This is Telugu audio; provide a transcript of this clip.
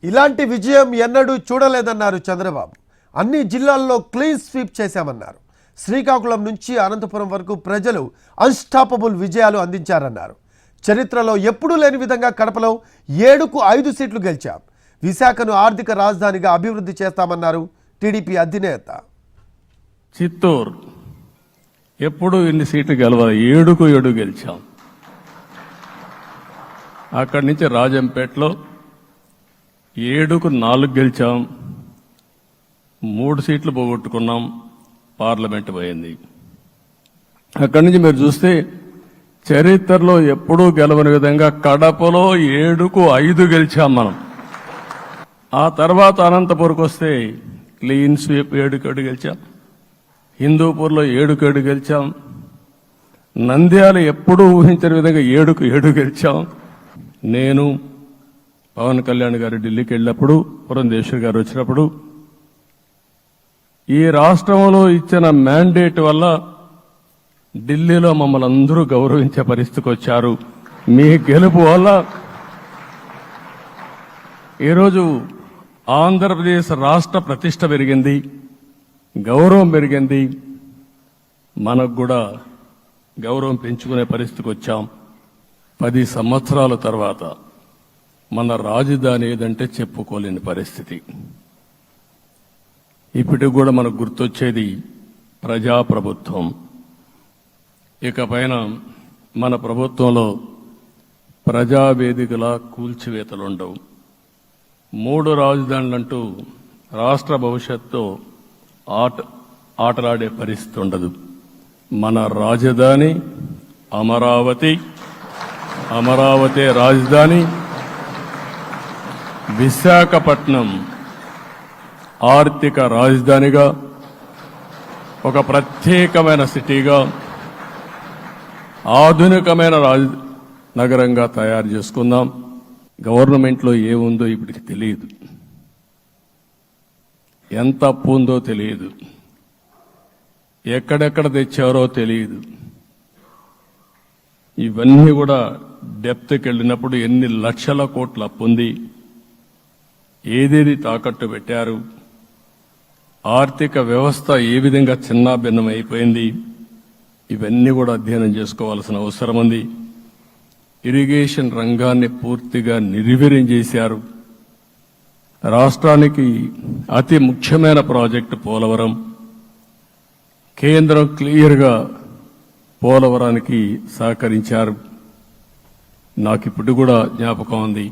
ఇలాంటి విజయం ఎన్నడూ చూడలేదన్నారు చంద్రబాబు. అన్ని జిల్లాల్లో క్లీన్ స్వీప్ చేశామన్నారు. శ్రీకాకుళం నుంచి అనంతపురం వరకు ప్రజలు అన్స్టాపబుల్ విజయాలు అందించారన్నారు. చరిత్రలో ఎప్పుడూ లేని విధంగా కడపలో 7కు 5 సీట్లు గెలిచాం. విశాఖను ఆర్థిక రాజధానిగా అభివృద్ధి చేస్తామన్నారు టీడీపీ అధినేత. చిత్తూరు ఎప్పుడు ఇన్ని సీట్లు గెలవాలి, 7కు 7 గెలిచాం. అక్కడి నుంచి రాజంపేటలో 7కు 4 గెలిచాం. 3 సీట్లు పోగొట్టుకున్నాం, పార్లమెంట్ పోయింది. అక్కడి నుంచి మీరు చూస్తే చరిత్రలో ఎప్పుడూ గెలవని విధంగా కడపలో 7కు 5 గెలిచాం మనం. ఆ తర్వాత అనంతపురంకి వస్తే క్లీన్ స్వీప్ 7కు 7 గెలిచాం. హిందూపూర్లో 7కు 7 గెలిచాం. నంద్యాల ఎప్పుడూ ఊహించని విధంగా 7కు 7 గెలిచాం. నేను పవన్ కళ్యాణ్ గారు ఢిల్లీకి వెళ్ళినప్పుడు, పురంధేశ్వరి గారు వచ్చినప్పుడు ఈ రాష్ట్రంలో ఇచ్చిన మ్యాండేట్ వల్ల ఢిల్లీలో మమ్మల్ని అందరూ గౌరవించే పరిస్థితికి వచ్చారు. మీ గెలుపు వల్ల ఈరోజు ఆంధ్రప్రదేశ్ రాష్ట్ర ప్రతిష్ట పెరిగింది, గౌరవం పెరిగింది. మనకు కూడా గౌరవం పెంచుకునే పరిస్థితికి వచ్చాం. 10 సంవత్సరాల తర్వాత మన రాజధాని ఏదంటే చెప్పుకోలేని పరిస్థితి. ఇప్పటికి కూడా మనకు గుర్తొచ్చేది ప్రజాప్రభుత్వం. ఇకపైన మన ప్రభుత్వంలో ప్రజావేదికల కూల్చివేతలుండవు. 3 రాజధానులంటూ రాష్ట్ర భవిష్యత్తు ఆటలాడే పరిస్థితి ఉండదు. మన రాజధాని అమరావతి, అమరావతి రాజధాని. విశాఖపట్నం ఆర్థిక రాజధానిగా, ఒక ప్రత్యేకమైన సిటీగా, ఆధునికమైన నగరంగా తయారు చేసుకుందాం. గవర్నమెంట్లో ఏముందో ఇప్పటికి తెలియదు, ఎంత అప్పు ఉందో తెలియదు, ఎక్కడెక్కడ తెచ్చారో తెలియదు. ఇవన్నీ కూడా డెప్త్కి వెళ్ళినప్పుడు ఎన్ని లక్షల కోట్ల అప్పు ఉంది, ఏదేది తాకట్టు పెట్టారు, ఆర్థిక వ్యవస్థ ఏ విధంగా చిన్నాభిన్నం అయిపోయింది, ఇవన్నీ కూడా అధ్యయనం చేసుకోవాల్సిన అవసరం ఉంది. ఇరిగేషన్ రంగాన్ని పూర్తిగా నిర్వీర్యం చేశారు. రాష్ట్రానికి అతి ముఖ్యమైన ప్రాజెక్టు పోలవరం. కేంద్రం క్లియర్గా పోలవరానికి సహకరించారు. నాకు ఇప్పుడు కూడా జ్ఞాపకం ఉంది.